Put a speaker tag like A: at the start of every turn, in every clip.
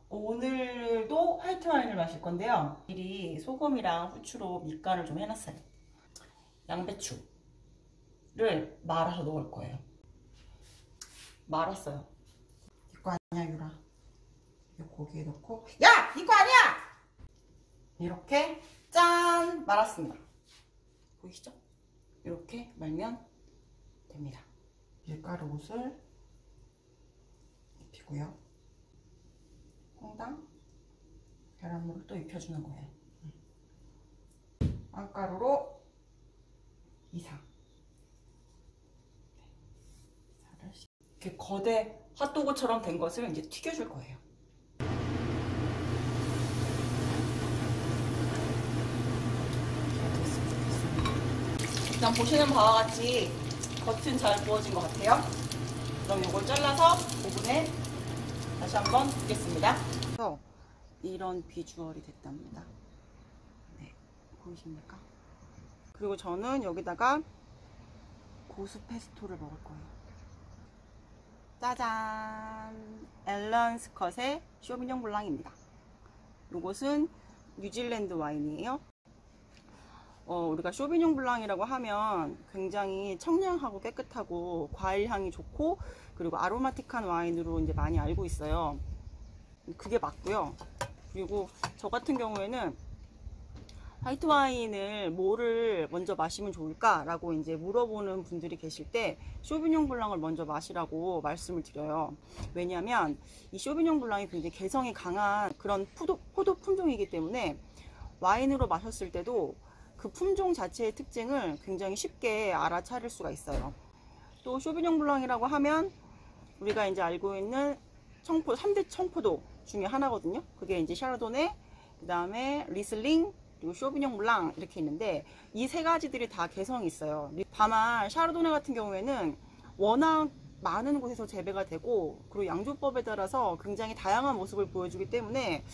A: 오늘도 화이트 와인을 마실 건데요. 미리 소금이랑 후추로 밑간을 좀 해놨어요. 양배추를 말아서 넣을 거예요. 말았어요. 네 거 아니야, 유라. 이 고기에 넣고, 야! 네 거 아니야! 이렇게 짠! 말았습니다. 보이시죠? 이렇게 말면 됩니다. 밀가루 옷을 입히고요. 홍당, 계란물을 또 입혀주는 거예요. 빵가루로 이상. 이렇게 거대 핫도그처럼 된 것을 이제 튀겨줄 거예요. 일단 보시는 바와 같이 겉은 잘 구워진 것 같아요. 그럼 이걸 잘라서 오븐에 다시 한번 굽겠습니다. 이런 비주얼이 됐답니다. 네, 보이십니까? 그리고 저는 여기다가 고수 페스토를 먹을 거예요. 짜잔! 앨런 스컷의 쇼비뇽 블랑입니다. 이것은 뉴질랜드 와인이에요. 우리가 쇼비뇽 블랑이라고 하면 굉장히 청량하고 깨끗하고 과일 향이 좋고 그리고 아로마틱한 와인으로 이제 많이 알고 있어요. 그게 맞고요. 그리고 저 같은 경우에는 화이트 와인을 뭐를 먼저 마시면 좋을까라고 이제 물어보는 분들이 계실 때 쇼비뇽 블랑을 먼저 마시라고 말씀을 드려요. 왜냐하면 이 쇼비뇽 블랑이 굉장히 개성이 강한 그런 포도 품종이기 때문에 와인으로 마셨을 때도 그 품종 자체의 특징을 굉장히 쉽게 알아차릴 수가 있어요. 또 쇼비뇽 블랑이라고 하면 우리가 이제 알고 있는 3대 청포도 중에 하나거든요. 그게 이제 샤르도네, 그 다음에 리슬링, 그리고 쇼비뇽 블랑 이렇게 있는데 이 세 가지들이 다 개성이 있어요. 다만 샤르도네 같은 경우에는 워낙 많은 곳에서 재배가 되고 그리고 양조법에 따라서 굉장히 다양한 모습을 보여주기 때문에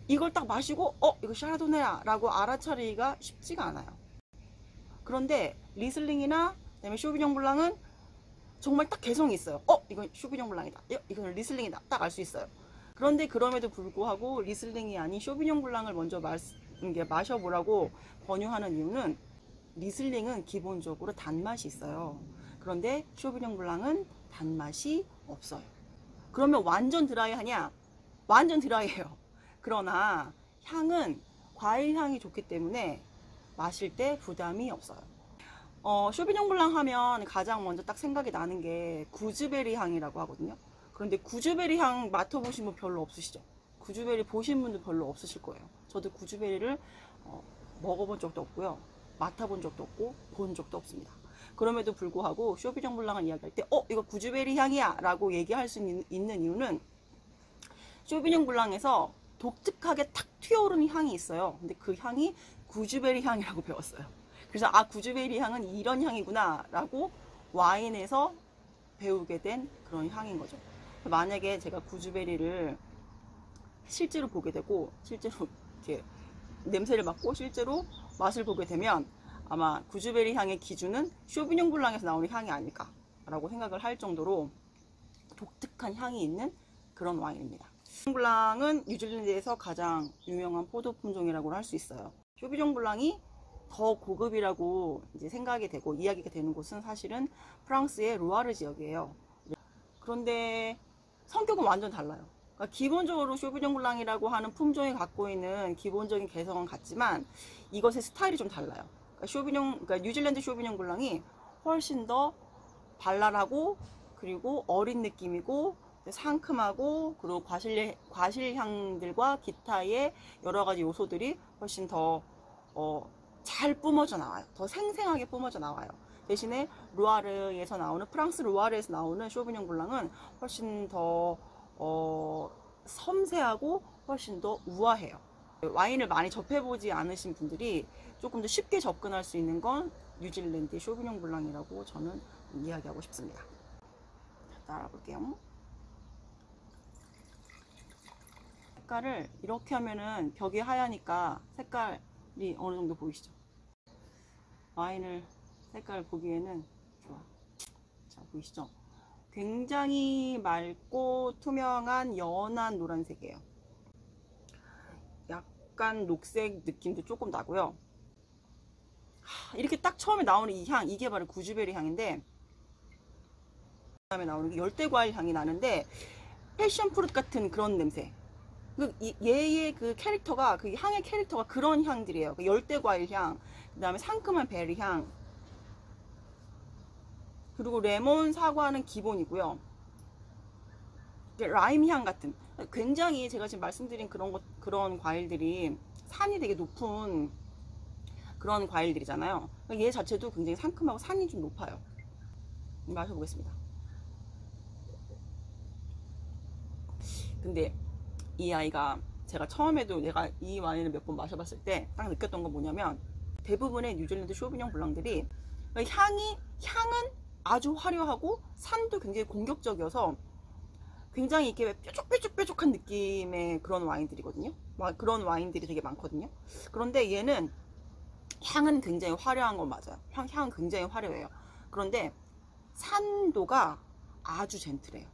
A: 이걸 딱 마시고 이거 샤르도네야 라고 알아차리기가 쉽지가 않아요. 그런데 리슬링이나 그다음에 쇼비뇽 블랑은 정말 딱 개성이 있어요. 이건 쇼비뇽 블랑이다, 이건 리슬링이다, 딱 알 수 있어요. 그런데 그럼에도 불구하고 리슬링이 아닌 쇼비뇽 블랑을 먼저 마셔보라고 권유하는 이유는 리슬링은 기본적으로 단맛이 있어요. 그런데 쇼비뇽 블랑은 단맛이 없어요. 그러면 완전 드라이하냐? 완전 드라이해요. 그러나 향은 과일 향이 좋기 때문에 마실 때 부담이 없어요. 쇼비뇽 블랑 하면 가장 먼저 딱 생각이 나는 게 구즈베리 향이라고 하거든요. 그런데 구즈베리 향 맡아보신 분 별로 없으시죠? 구즈베리 보신 분도 별로 없으실 거예요. 저도 구즈베리를 먹어본 적도 없고요, 맡아본 적도 없고 본 적도 없습니다. 그럼에도 불구하고 쇼비뇽 블랑을 이야기할 때 이거 구즈베리 향이야 라고 얘기할 수 있는 이유는 쇼비뇽 블랑에서 독특하게 탁 튀어오르는 향이 있어요. 근데 그 향이 구즈베리 향이라고 배웠어요. 그래서 구즈베리 향은 이런 향이구나 라고 와인에서 배우게 된 그런 향인 거죠. 만약에 제가 구즈베리를 실제로 보게 되고 실제로 이렇게 냄새를 맡고 실제로 맛을 보게 되면 아마 구즈베리 향의 기준은 쇼비뇽 블랑에서 나오는 향이 아닐까 라고 생각을 할 정도로 독특한 향이 있는 그런 와인입니다. 쇼비뇽 블랑은 뉴질랜드에서 가장 유명한 포도 품종이라고 할 수 있어요. 쇼비뇽 블랑이 더 고급이라고 이제 생각이 되고 이야기가 되는 곳은 사실은 프랑스의 루아르 지역이에요. 그런데 성격은 완전 달라요. 그러니까 기본적으로 쇼비뇽 블랑이라고 하는 품종이 갖고 있는 기본적인 개성은 같지만 이것의 스타일이 좀 달라요. 그러니까 뉴질랜드 쇼비뇽 블랑이 훨씬 더 발랄하고 그리고 어린 느낌이고 상큼하고 그리고 과실향들과 기타의 여러 가지 요소들이 훨씬 더 잘 뿜어져 나와요. 더 생생하게 뿜어져 나와요. 대신에 루아르에서 나오는 프랑스 루아르에서 나오는 쇼비뇽 블랑은 훨씬 더 섬세하고 훨씬 더 우아해요. 와인을 많이 접해보지 않으신 분들이 조금 더 쉽게 접근할 수 있는 건 뉴질랜드 쇼비뇽 블랑이라고 저는 이야기하고 싶습니다. 따라 볼게요. 색깔을 이렇게 하면은 벽이 하얘니까 색깔이 어느 정도 보이시죠? 와인을 색깔 보기에는 좋아. 자, 보이시죠? 굉장히 맑고 투명한 연한 노란색이에요. 약간 녹색 느낌도 조금 나고요. 이렇게 딱 처음에 나오는 이 향, 이게 바로 구즈베리 향인데, 그 다음에 나오는 게 열대과일 향이 나는데 패션프루트 같은 그런 냄새. 얘의 그 캐릭터가, 그 향의 캐릭터가 그런 향들이에요. 그 열대과일 향, 그 다음에 상큼한 베리 향, 그리고 레몬, 사과는 기본이고요. 라임 향 같은, 굉장히 제가 지금 말씀드린 그런 과일들이 산이 되게 높은 그런 과일들이잖아요. 얘 자체도 굉장히 상큼하고 산이 좀 높아요. 마셔보겠습니다. 근데 이 아이가, 제가 처음에도 내가 이 와인을 몇 번 마셔봤을 때 딱 느꼈던 건 뭐냐면, 대부분의 뉴질랜드 쇼비뇽 블랑들이 향은 아주 화려하고 산도 굉장히 공격적이어서 굉장히 이렇게 뾰족뾰족뾰족한 느낌의 그런 와인들이거든요. 그런 와인들이 되게 많거든요. 그런데 얘는 향은 굉장히 화려한 건 맞아요. 향은 굉장히 화려해요. 그런데 산도가 아주 젠틀해요.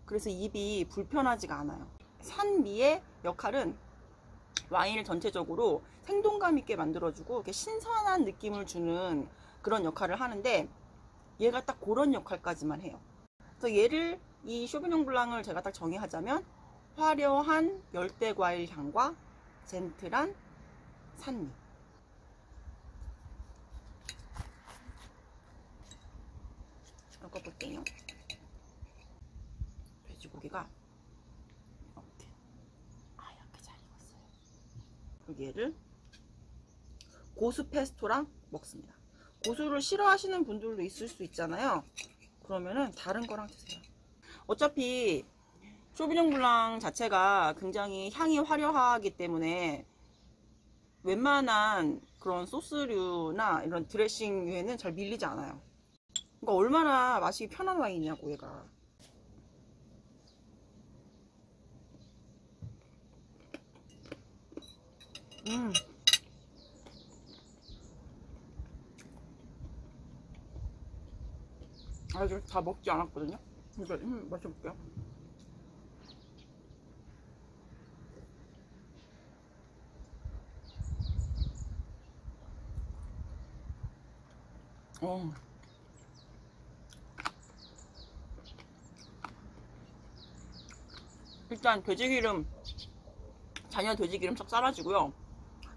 A: 그래서 입이 불편하지가 않아요. 산미의 역할은 와인을 전체적으로 생동감 있게 만들어주고 이렇게 신선한 느낌을 주는 그런 역할을 하는데, 얘가 딱 그런 역할까지만 해요. 그래서 이 쇼비뇽 블랑을 제가 딱 정의하자면, 화려한 열대과일 향과 젠틀한 산미. 섞어볼게요. 돼지고기가 이렇게 잘 익었어요. 그리고 얘를 고수 페스토랑 먹습니다. 고수를 싫어하시는 분들도 있을 수 있잖아요. 그러면은 다른 거랑 드세요. 어차피 쇼비뇽 블랑 자체가 굉장히 향이 화려하기 때문에 웬만한 그런 소스류나 이런 드레싱류에는 잘 밀리지 않아요. 그러니까 얼마나 마시기 편한 와인이냐고, 얘가. 아직 다 먹지 않았거든요. 그러니까 마셔볼게요. 일단 잔여 돼지기름 싹 사라지고요.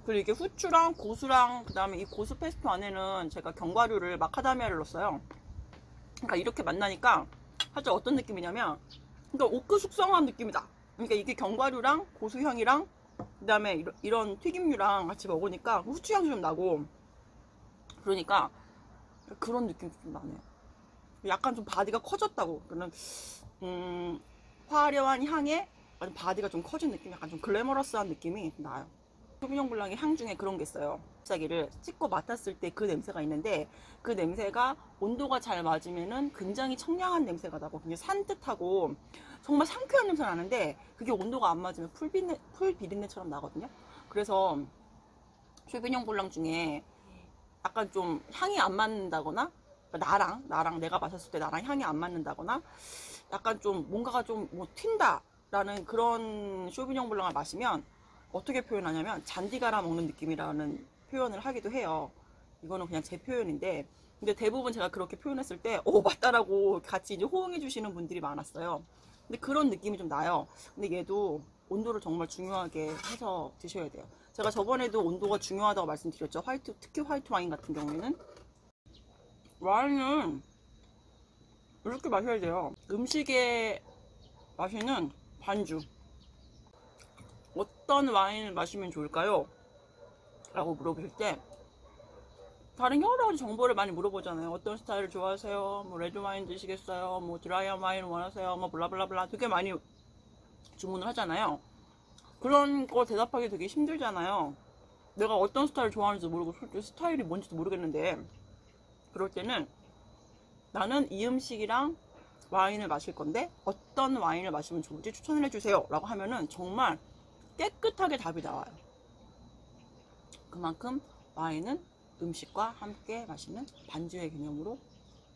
A: 그리고 이게 후추랑 고수랑, 그 다음에 이 고수 페스토 안에는 제가 견과류를 마카다미아를 넣었어요. 그러니까 이렇게 만나니까 살짝 어떤 느낌이냐면, 그러니까 오크 숙성한 느낌이다. 그러니까 이게 견과류랑 고수향이랑 그 다음에 이런 튀김류랑 같이 먹으니까 후추향이 좀 나고, 그러니까 그런 느낌이 좀 나네요. 약간 좀 바디가 커졌다고. 그러면 화려한 향에 바디가 좀 커진 느낌, 약간 좀 글래머러스한 느낌이 나요. 쇼비뇽 블랑의 향 중에 그런 게 있어요. 잎사귀를 찍고 맡았을 때 그 냄새가 있는데, 그 냄새가 온도가 잘 맞으면은 굉장히 청량한 냄새가 나고 굉장히 산뜻하고 정말 상쾌한 냄새가 나는데, 그게 온도가 안 맞으면 풀 비린내처럼 나거든요. 그래서 쇼비뇽 블랑 중에 약간 좀 향이 안 맞는다거나, 나랑 내가 마셨을 때 나랑 향이 안 맞는다거나, 약간 좀 뭔가가 좀 뭐 튄다 라는 그런 쇼비뇽 블랑을 마시면 어떻게 표현하냐면, 잔디 갈아 먹는 느낌이라는 표현을 하기도 해요. 이거는 그냥 제 표현인데, 근데 대부분 제가 그렇게 표현했을 때 맞다라고 같이 이제 호응해 주시는 분들이 많았어요. 근데 그런 느낌이 좀 나요. 근데 얘도 온도를 정말 중요하게 해서 드셔야 돼요. 제가 저번에도 온도가 중요하다고 말씀드렸죠. 특히 화이트 와인 같은 경우에는. 와인은 이렇게 마셔야 돼요. 음식에 마시는 반주. 어떤 와인을 마시면 좋을까요? 라고 물어보실 때 다른 여러 가지 정보를 많이 물어보잖아요. 어떤 스타일을 좋아하세요? 뭐 레드 와인 드시겠어요? 뭐 드라이한 와인 원하세요? 뭐 블라블라블라 되게 많이 주문을 하잖아요. 그런 거 대답하기 되게 힘들잖아요. 내가 어떤 스타일을 좋아하는지도 모르고 솔직히 스타일이 뭔지도 모르겠는데, 그럴 때는 나는 이 음식이랑 와인을 마실 건데 어떤 와인을 마시면 좋을지 추천을 해주세요 라고 하면은 정말 깨끗하게 답이 나와요. 그만큼 와인은 음식과 함께 마시는 반주의 개념으로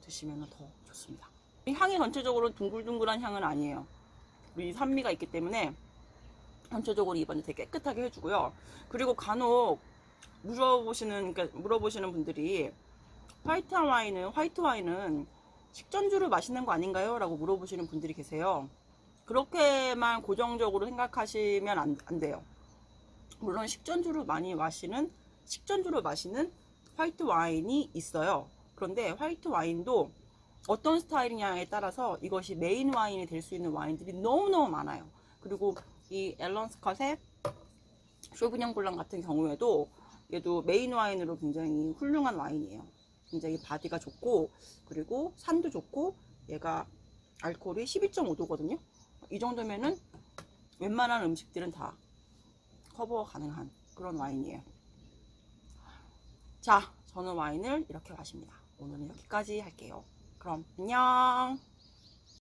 A: 드시면 더 좋습니다. 향이 전체적으로 둥글둥글한 향은 아니에요. 이 산미가 있기 때문에 전체적으로 입안을 되게 깨끗하게 해주고요. 그리고 간혹 물어보시는 분들이 화이트 와인은 식전주를 마시는 거 아닌가요? 라고 물어보시는 분들이 계세요. 그렇게만 고정적으로 생각하시면 안 돼요. 물론 식전주를 마시는 화이트 와인이 있어요. 그런데 화이트 와인도 어떤 스타일이냐에 따라서 이것이 메인 와인이 될 수 있는 와인들이 너무너무 많아요. 그리고 이 앨런 스컷의 쇼비뇽 블랑 같은 경우에도 얘도 메인 와인으로 굉장히 훌륭한 와인이에요. 굉장히 바디가 좋고, 그리고 산도 좋고, 얘가 알코올이 12.5도거든요. 이 정도면은 웬만한 음식들은 다 커버 가능한 그런 와인이에요. 자, 저는 와인을 이렇게 마십니다. 오늘은 여기까지 할게요. 그럼 안녕.